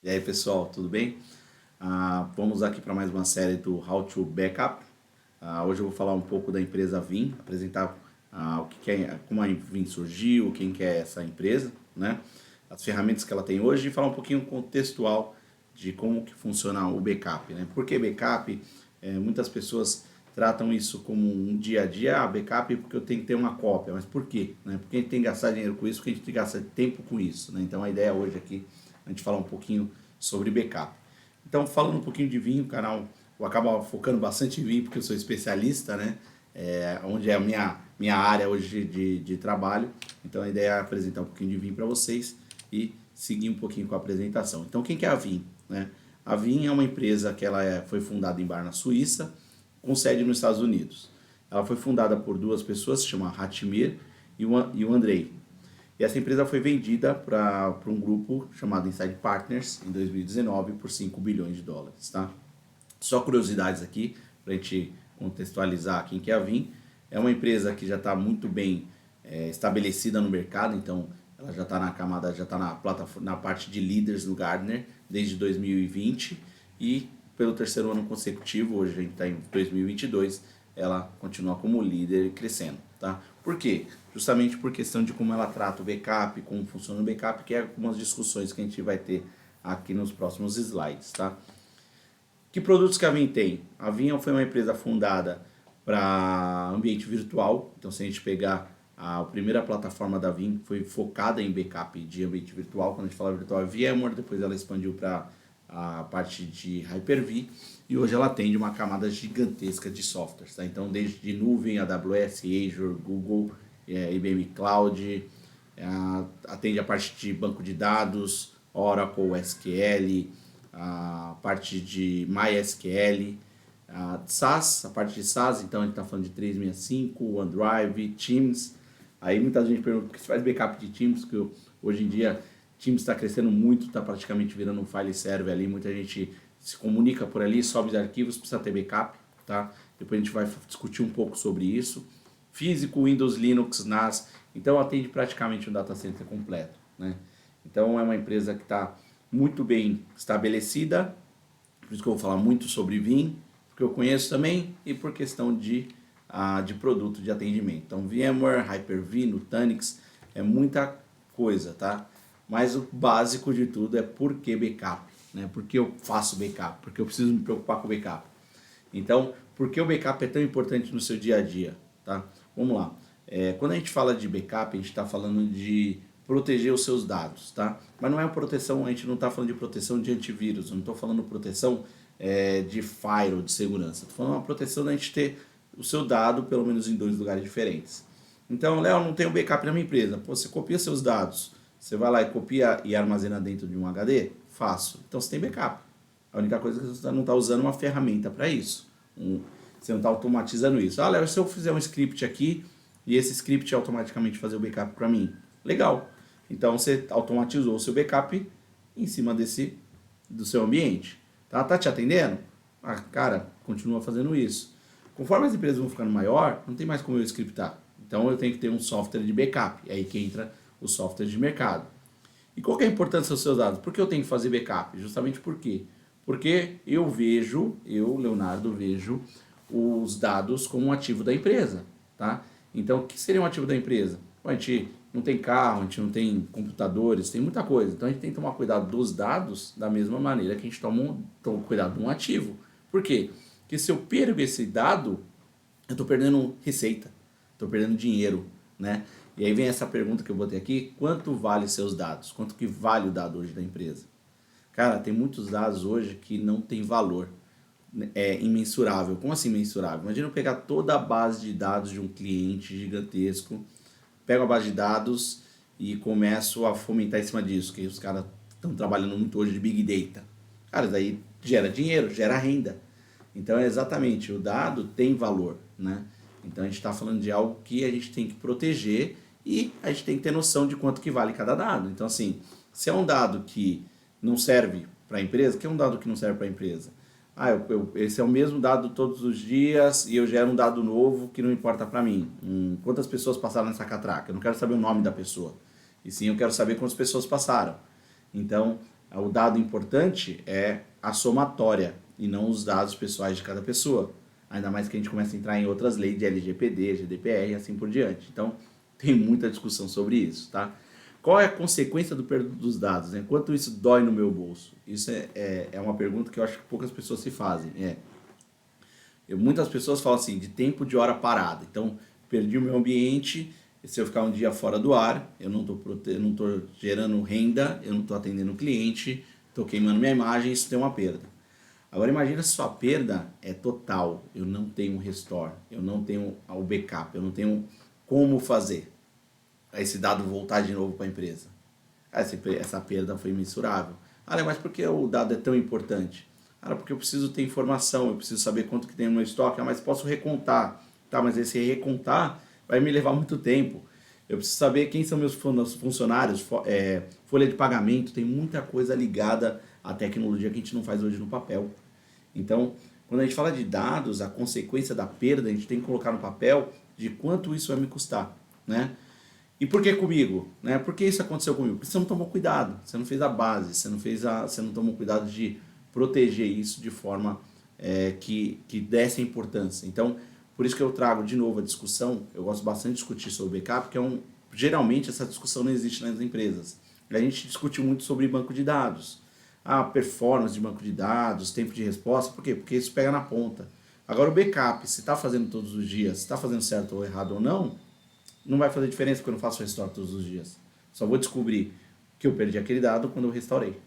E aí pessoal, tudo bem? Vamos aqui para mais uma série do How to Backup. Hoje eu vou falar um pouco da empresa Vim, apresentar o que é, como a Vim surgiu, quem que é essa empresa, né? As ferramentas que ela tem hoje e falar um pouquinho contextual de como que funciona o backup, né? Por que backup? Muitas pessoas tratam isso como um dia a dia, backup porque eu tenho que ter uma cópia, mas por quê? Né? Porque a gente tem que gastar dinheiro com isso, porque a gente tem que gastar tempo com isso, né? Então a ideia hoje aqui a gente falar um pouquinho sobre backup. Então, falando um pouquinho de vinho, o canal eu acabo focando bastante em vinho porque eu sou especialista, né? Onde é a minha área hoje de trabalho. Então, a ideia é apresentar um pouquinho de vinho para vocês e seguir um pouquinho com a apresentação. Então, quem que é a Vim? Né? A Vim é uma empresa que foi fundada em Bar, na Suíça, com sede nos Estados Unidos. Ela foi fundada por duas pessoas, se chama Hatimir e o Andrei. E essa empresa foi vendida para um grupo chamado Inside Partners em 2019 por 5 bilhões de dólares. Tá? Só curiosidades aqui, para a gente contextualizar quem que é a Vim. É uma empresa que já está muito bem estabelecida no mercado, então ela já está na camada, já está na parte de líderes no Gartner desde 2020 e pelo terceiro ano consecutivo, hoje a gente está em 2022, ela continua como líder e crescendo. Tá? Por quê? Justamente por questão de como ela trata o backup, como funciona o backup, que é algumas discussões que a gente vai ter aqui nos próximos slides. Tá? Que produtos que a Vim tem? A Vim foi uma empresa fundada para ambiente virtual, então se a gente pegar a primeira plataforma da Vim foi focada em backup de ambiente virtual, quando a gente fala virtual é VMware, depois ela expandiu para a parte de Hyper-V e hoje ela atende uma camada gigantesca de softwares, tá? Então desde nuvem, AWS, Azure, Google, IBM Cloud, atende a parte de banco de dados, Oracle, SQL, a parte de MySQL, SaaS, a parte de SaaS, então a gente está falando de 365, OneDrive, Teams. Aí muita gente pergunta por que você faz backup de Teams, que hoje em dia Teams está crescendo muito, está praticamente virando um file server ali, muita gente se comunica por ali, sobe os arquivos, precisa ter backup, tá? Depois a gente vai discutir um pouco sobre isso. Físico, Windows, Linux, NAS, então atende praticamente um data center completo, né? Então é uma empresa que está muito bem estabelecida, por isso que eu vou falar muito sobre Vim, porque eu conheço também e por questão de produto de atendimento. Então VMware, Hyper-V, Nutanix, é muita coisa, tá? Mas o básico de tudo é por que backup, né? Por que eu faço backup? Porque eu preciso me preocupar com o backup. Então, por que o backup é tão importante no seu dia a dia, tá? Vamos lá. Quando a gente fala de backup, a gente está falando de proteger os seus dados, tá? Mas não é uma proteção, a gente não está falando de proteção de antivírus, eu não estou falando proteção de firewall, de segurança. Estou falando uma proteção da gente ter o seu dado, pelo menos em dois lugares diferentes. Então, Léo, não tenho backup na minha empresa. Pô, você copia seus dados, você vai lá e copia e armazena dentro de um HD? Faço. Então você tem backup. A única coisa é que você não está usando uma ferramenta para isso. Você não está automatizando isso. Léo, se eu fizer um script aqui e esse script automaticamente fazer o backup para mim, legal. Então você automatizou o seu backup em cima do seu ambiente. Tá te atendendo? Cara, continua fazendo isso. Conforme as empresas vão ficando maior, não tem mais como eu scriptar. Então eu tenho que ter um software de backup. É aí que entra o software de mercado. E qual que é a importância dos seus dados? Por que eu tenho que fazer backup? Justamente por quê? Porque eu, Leonardo, vejo os dados como um ativo da empresa. Tá? Então, o que seria um ativo da empresa? Bom, a gente não tem carro, a gente não tem computadores, tem muita coisa. Então, a gente tem que tomar cuidado dos dados da mesma maneira que a gente toma cuidado de um ativo. Por quê? Porque se eu perco esse dado, eu estou perdendo receita, estou perdendo dinheiro, né? E aí vem essa pergunta que eu botei aqui, quanto vale seus dados? Quanto que vale o dado hoje da empresa? Cara, tem muitos dados hoje que não tem valor, é imensurável. Como assim imensurável? Imagina eu pegar toda a base de dados de um cliente gigantesco, pego a base de dados e começo a fomentar em cima disso, que os caras estão trabalhando muito hoje de Big Data. Cara, daí gera dinheiro, gera renda. Então é exatamente, o dado tem valor, né? Então a gente está falando de algo que a gente tem que proteger e a gente tem que ter noção de quanto que vale cada dado. Então assim, se é um dado que não serve para a empresa, que é um dado que não serve para a empresa? Esse é o mesmo dado todos os dias e eu gero um dado novo que não importa para mim. Quantas pessoas passaram nessa catraca? Eu não quero saber o nome da pessoa. E sim, eu quero saber quantas pessoas passaram. Então, O dado importante é a somatória e não os dados pessoais de cada pessoa. Ainda mais que a gente começa a entrar em outras leis de LGPD, GDPR e assim por diante. Então, tem muita discussão sobre isso, tá? Qual é a consequência do perda dos dados, né? Quanto isso dói no meu bolso? Isso é uma pergunta que eu acho que poucas pessoas se fazem. Muitas pessoas falam assim, de tempo de hora parada. Então, perdi o meu ambiente, se eu ficar um dia fora do ar, eu não estou gerando renda, eu não estou atendendo o cliente, estou queimando minha imagem, isso tem uma perda. Agora imagina se sua perda é total, eu não tenho um restore, eu não tenho o backup, eu não tenho como fazer esse dado voltar de novo para a empresa. Essa perda foi mensurável. Mas por que o dado é tão importante? Porque eu preciso ter informação, eu preciso saber quanto que tem no meu estoque, mas posso recontar. Tá, mas esse recontar vai me levar muito tempo. Eu preciso saber quem são meus funcionários, folha de pagamento, tem muita coisa ligada à tecnologia que a gente não faz hoje no papel. Então, quando a gente fala de dados, a consequência da perda, a gente tem que colocar no papel de quanto isso vai me custar, né? E por que comigo? Né? Por que isso aconteceu comigo? Porque você não tomou cuidado, você não fez a base, você não tomou cuidado de proteger isso de forma que desse a importância. Então, por isso que eu trago de novo a discussão, eu gosto bastante de discutir sobre backup, porque geralmente essa discussão não existe nas empresas. A gente discute muito sobre banco de dados, a performance de banco de dados, tempo de resposta, por quê? Porque isso pega na ponta. Agora o backup, se está fazendo todos os dias, se está fazendo certo ou errado ou não vai fazer diferença porque eu não faço restore todos os dias. Só vou descobrir que eu perdi aquele dado quando eu restaurei.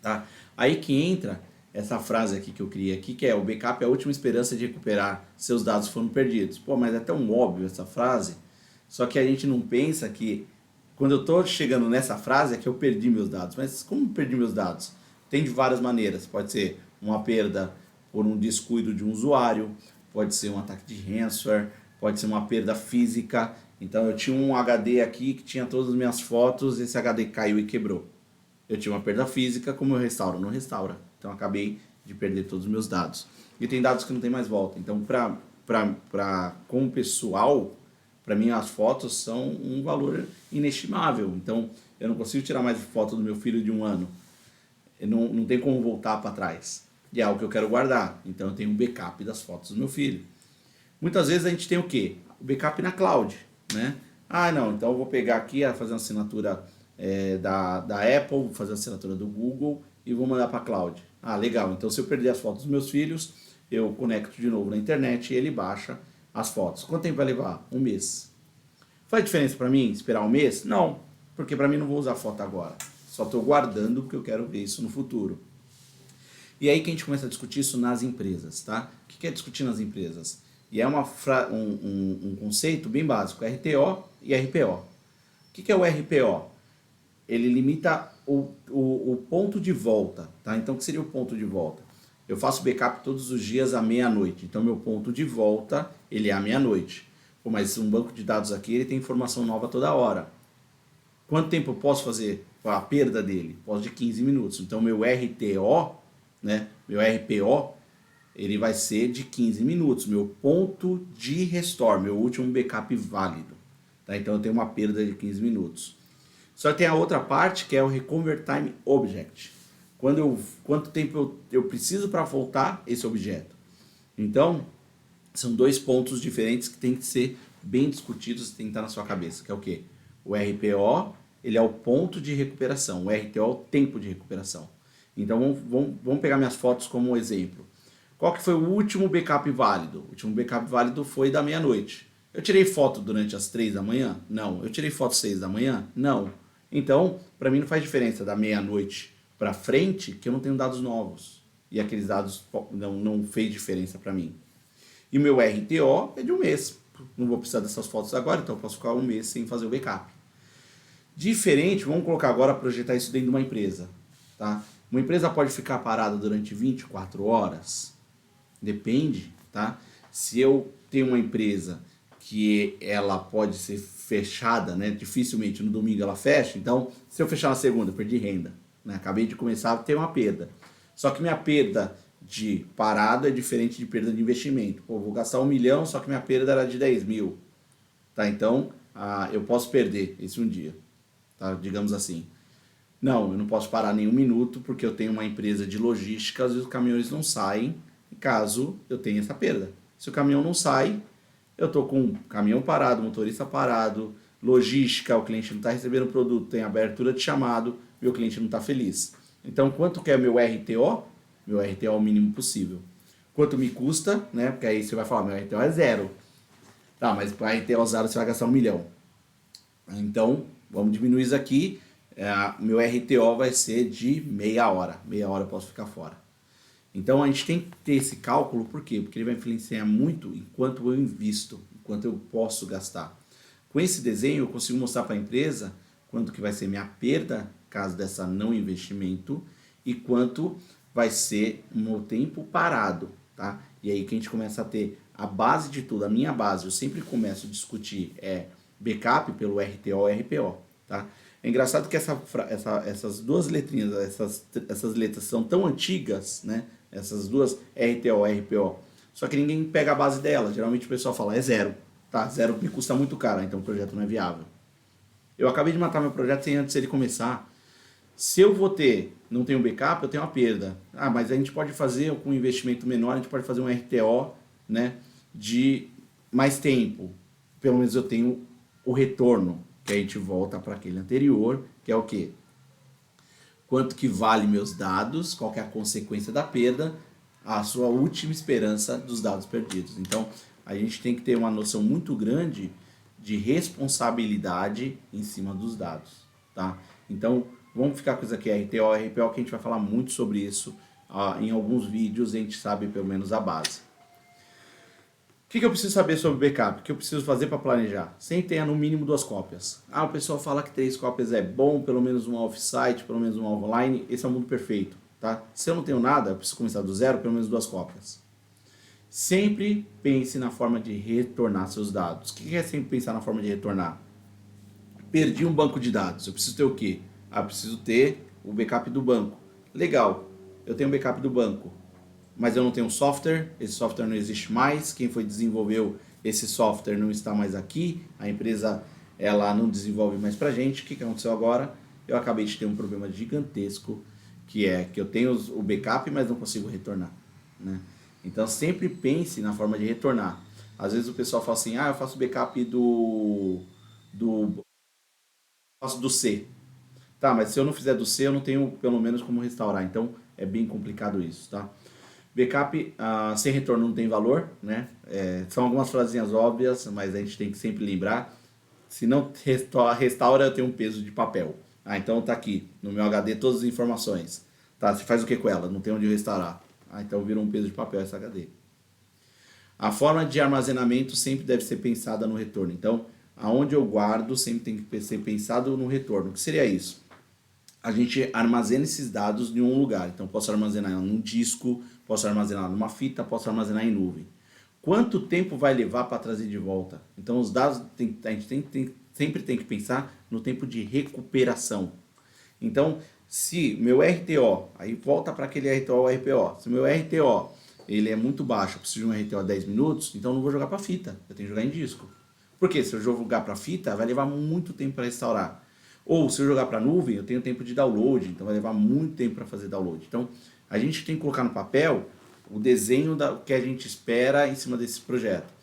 Tá? Aí que entra essa frase aqui que eu criei aqui, que é: o backup é a última esperança de recuperar seus dados que foram perdidos. Pô, mas é tão óbvio essa frase, só que a gente não pensa que quando eu estou chegando nessa frase é que eu perdi meus dados. Mas como perdi meus dados? Tem de várias maneiras. Pode ser uma perda por um descuido de um usuário, pode ser um ataque de ransomware, pode ser uma perda física. Então eu tinha um HD aqui que tinha todas as minhas fotos, esse HD caiu e quebrou. Eu tinha uma perda física, como eu restauro? Não restaura. Então eu acabei de perder todos os meus dados. E tem dados que não tem mais volta. Então como pessoal, para mim as fotos são um valor inestimável. Então eu não consigo tirar mais foto do meu filho de 1 ano. Eu não tem como voltar para trás. E é algo que eu quero guardar. Então eu tenho um backup das fotos do meu filho. Muitas vezes a gente tem o quê? O backup na cloud, né? Não, então eu vou pegar aqui, fazer uma assinatura da Apple, vou fazer a assinatura do Google e vou mandar para a cloud. Legal, então se eu perder as fotos dos meus filhos, eu conecto de novo na internet e ele baixa as fotos. Quanto tempo vai levar? 1 mês. Faz diferença para mim esperar 1 mês? Não, porque para mim não vou usar foto agora. Só estou guardando porque eu quero ver isso no futuro. E aí que a gente começa a discutir isso nas empresas, tá? O que é discutir nas empresas? E é um conceito bem básico, RTO e RPO. O que é o RPO? Ele limita o ponto de volta, tá? Então o que seria o ponto de volta? Eu faço backup todos os dias à meia-noite, então meu ponto de volta ele é à meia-noite. Mas um banco de dados aqui ele tem informação nova toda hora. Quanto tempo eu posso fazer a perda dele? Posso de 15 minutos. Então meu RTO, né? Meu RPO, ele vai ser de 15 minutos. Meu ponto de restore, meu último backup válido. Tá? Então eu tenho uma perda de 15 minutos. Só que tem a outra parte que é o Recover Time Object. Quanto tempo eu preciso para voltar esse objeto. Então, são 2 pontos diferentes que tem que ser bem discutidos, tem que estar na sua cabeça, que é o quê? O RPO, ele é o ponto de recuperação, o RTO é o tempo de recuperação. Então, vamos pegar minhas fotos como um exemplo. Qual que foi o último backup válido? O último backup válido foi da meia-noite. Eu tirei foto durante as 3 da manhã? Não. Eu tirei foto às 6 da manhã? Não. Então, para mim não faz diferença da meia-noite para frente, que eu não tenho dados novos. E aqueles dados não fez diferença para mim. E o meu RTO é de 1 mês. Não vou precisar dessas fotos agora, então eu posso ficar 1 mês sem fazer o backup. Diferente, vamos colocar agora, projetar isso dentro de uma empresa. Tá? Uma empresa pode ficar parada durante 24 horas? Depende, tá? Se eu tenho uma empresa que ela pode ser fechada, né? Dificilmente no domingo ela fecha, então se eu fechar na segunda, eu perdi renda, né? Acabei de começar a ter uma perda. Só que minha perda de parada é diferente de perda de investimento. Pô, vou gastar 1 milhão, só que minha perda era de 10 mil. Tá? Então, eu posso perder esse um dia, tá? Digamos assim. Não, eu não posso parar nem um minuto porque eu tenho uma empresa de logística e os caminhões não saem caso eu tenha essa perda. Se o caminhão não sai, eu estou com o caminhão parado, motorista parado, logística, o cliente não está recebendo o produto, tem abertura de chamado, meu cliente não está feliz. Então, quanto que é meu RTO? Meu RTO é o mínimo possível. Quanto me custa, né? Porque aí você vai falar, meu RTO é zero. Tá, mas para RTO zero você vai gastar 1 milhão. Então, vamos diminuir isso aqui. Meu RTO vai ser de meia hora. Meia hora eu posso ficar fora. Então a gente tem que ter esse cálculo, por quê? Porque ele vai influenciar muito em quanto eu invisto, quanto eu posso gastar. Com esse desenho eu consigo mostrar para a empresa quanto que vai ser minha perda caso dessa não investimento e quanto vai ser o meu tempo parado, tá? E aí que a gente começa a ter a base de tudo, a minha base, eu sempre começo a discutir backup pelo RTO e RPO, tá? É engraçado que essas duas letrinhas, essas letras são tão antigas, né? Essas duas RTO e RPO. Só que ninguém pega a base dela. Geralmente o pessoal fala, é zero. Tá, zero me custa muito caro, então o projeto não é viável. Eu acabei de matar meu projeto sem antes ele começar. Se eu vou ter, não tenho backup, eu tenho uma perda. Ah, mas a gente pode fazer com um investimento menor, a gente pode fazer um RTO, né, de mais tempo. Pelo menos eu tenho o retorno, que a gente volta para aquele anterior, que é o quê? Quanto que vale meus dados, qual que é a consequência da perda, a sua última esperança dos dados perdidos. Então, a gente tem que ter uma noção muito grande de responsabilidade em cima dos dados, tá? Então, vamos ficar com isso aqui, RTO, RPO, que a gente vai falar muito sobre isso em alguns vídeos, a gente sabe pelo menos a base. O que eu preciso saber sobre backup? O que eu preciso fazer para planejar? Sempre tenha no mínimo 2 cópias. Ah, o pessoal fala que 3 cópias é bom, pelo menos uma off-site, pelo menos uma online. Esse é o mundo perfeito, tá? Se eu não tenho nada, eu preciso começar do zero, pelo menos 2 cópias. Sempre pense na forma de retornar seus dados. O que é sempre pensar na forma de retornar? Perdi um banco de dados. Eu preciso ter o quê? Ah, eu preciso ter o backup do banco. Legal, eu tenho o backup do banco, mas eu não tenho software, esse software não existe mais, quem desenvolveu esse software não está mais aqui, a empresa ela não desenvolve mais pra gente. O que aconteceu agora? Eu acabei de ter um problema gigantesco, que é que eu tenho o backup, mas não consigo retornar, né? Então sempre pense na forma de retornar. Às vezes o pessoal fala assim, ah, eu faço backup do faço do C. Tá, mas se eu não fizer do C, eu não tenho pelo menos como restaurar. Então é bem complicado isso, tá? Backup sem retorno não tem valor, né? São algumas frasinhas óbvias, mas a gente tem que sempre lembrar. Se não restaura, eu tenho um peso de papel. Ah, então tá aqui no meu HD todas as informações. Tá, você faz o que com ela? Não tem onde restaurar. Ah, então virou um peso de papel essa HD. A forma de armazenamento sempre deve ser pensada no retorno. Então, aonde eu guardo sempre tem que ser pensado no retorno. O que seria isso? A gente armazena esses dados em um lugar. Então, posso armazenar num disco, posso armazenar numa fita, posso armazenar em nuvem. Quanto tempo vai levar para trazer de volta? Então, os dados, a gente sempre tem que pensar no tempo de recuperação. Então, se meu RTO, aí volta para aquele RTO ou RPO, se meu RTO ele é muito baixo, eu preciso de um RTO 10 minutos, então eu não vou jogar para fita, eu tenho que jogar em disco. Porque se eu jogar para fita, vai levar muito tempo para restaurar. Ou se eu jogar para nuvem, eu tenho tempo de download, então vai levar muito tempo para fazer download. Então, a gente tem que colocar no papel o desenho que a gente espera em cima desse projeto.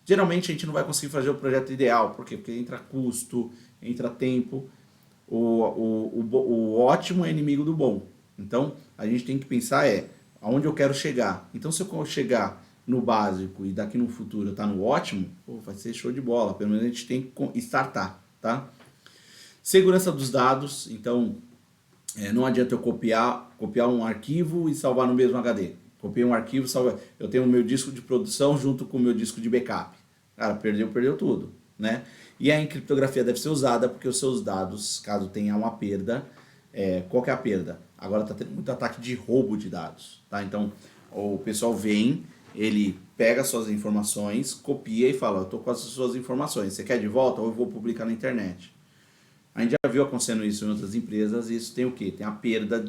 Geralmente a gente não vai conseguir fazer o projeto ideal, por quê? Porque entra custo, entra tempo. O ótimo é inimigo do bom. Então, a gente tem que pensar aonde eu quero chegar. Então, se eu chegar no básico e daqui no futuro eu estar no ótimo, vai ser show de bola. Pelo menos a gente tem que startar, tá? Segurança dos dados. Então, não adianta eu copiar um arquivo e salvar no mesmo HD. Copiei um arquivo, eu tenho o meu disco de produção junto com o meu disco de backup. Cara, perdeu tudo, né? E a encriptografia deve ser usada porque os seus dados, caso tenha uma perda, qual que é a perda? Agora está tendo muito ataque de roubo de dados, tá? Então, o pessoal vem, ele pega suas informações, copia e fala, eu estou com as suas informações, você quer de volta ou eu vou publicar na internet? A gente já viu acontecendo isso em outras empresas, e isso tem o quê? Tem a perda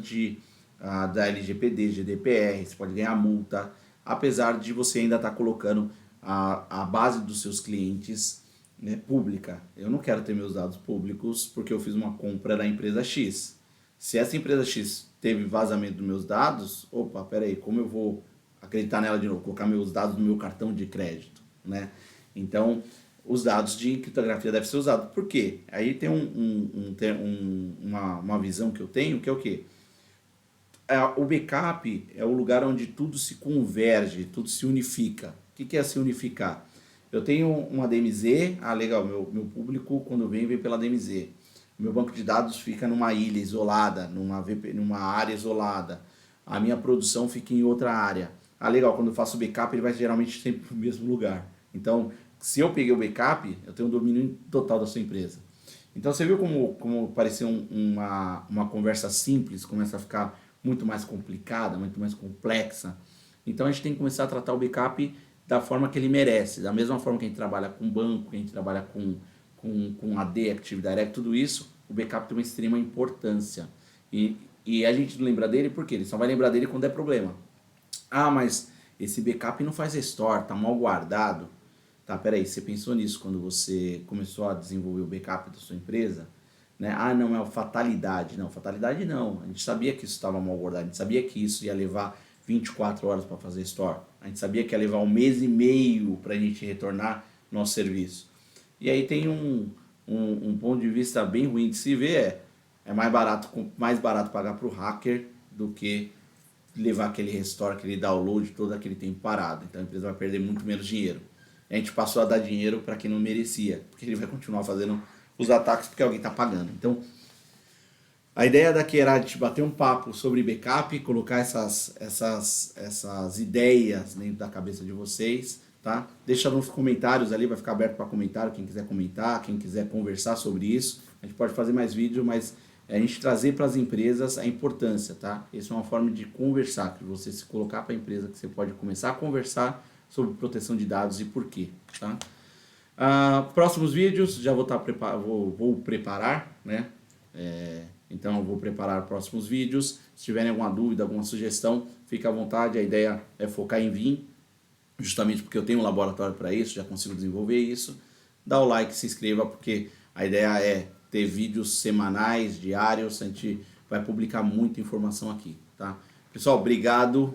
da LGPD, GDPR, você pode ganhar multa, apesar de você ainda estar colocando a base dos seus clientes né, pública. Eu não quero ter meus dados públicos porque eu fiz uma compra da empresa X. Se essa empresa X teve vazamento dos meus dados, opa, peraí, como eu vou acreditar nela de novo? Colocar meus dados no meu cartão de crédito, né? Então, os dados de criptografia devem ser usados. Por quê? Aí tem uma visão que eu tenho, que é o quê? O backup é o lugar onde tudo se converge, tudo se unifica. O que é se unificar? Eu tenho uma DMZ, legal, meu público quando vem pela DMZ. Meu banco de dados fica numa ilha isolada, numa área isolada. A minha produção fica em outra área. Legal, quando eu faço backup ele vai geralmente sempre para o mesmo lugar. Então, se eu peguei o backup, eu tenho um domínio total da sua empresa. Então você viu como parecia uma conversa simples, começa a ficar muito mais complicada, muito mais complexa. Então a gente tem que começar a tratar o backup da forma que ele merece. Da mesma forma que a gente trabalha com banco, que a gente trabalha com AD, Active Direct, tudo isso, o backup tem uma extrema importância. E a gente não lembra dele porque ele só vai lembrar dele quando é problema. Mas esse backup não faz restore, tá mal guardado. Tá, peraí, você pensou nisso quando você começou a desenvolver o backup da sua empresa? Né? Não, é fatalidade. Não, fatalidade não. A gente sabia que isso estava mal guardado, a gente sabia que isso ia levar 24 horas para fazer store. A gente sabia que ia levar 1 mês e meio para a gente retornar nosso serviço. E aí tem um ponto de vista bem ruim de se ver, é mais barato pagar para o hacker do que levar aquele restore, aquele download, todo aquele tempo parado. Então a empresa vai perder muito menos dinheiro. A gente passou a dar dinheiro para quem não merecia, porque ele vai continuar fazendo os ataques porque alguém está pagando. Então, a ideia daqui era a gente bater um papo sobre backup, colocar essas ideias dentro da cabeça de vocês, tá? Deixa nos comentários ali, vai ficar aberto para comentário, quem quiser comentar, quem quiser conversar sobre isso. A gente pode fazer mais vídeo, mas a gente trazer para as empresas a importância, tá? Essa é uma forma de conversar, que você se colocar para a empresa, que você pode começar a conversar sobre proteção de dados e por quê, tá? Próximos vídeos, já vou preparar, né? Então eu vou preparar próximos vídeos. Se tiverem alguma dúvida, alguma sugestão, fique à vontade. A ideia é focar em Vim, justamente porque eu tenho um laboratório para isso, já consigo desenvolver isso. Dá o like, se inscreva, porque a ideia é ter vídeos semanais, diários. A gente vai publicar muita informação aqui, tá? Pessoal, obrigado.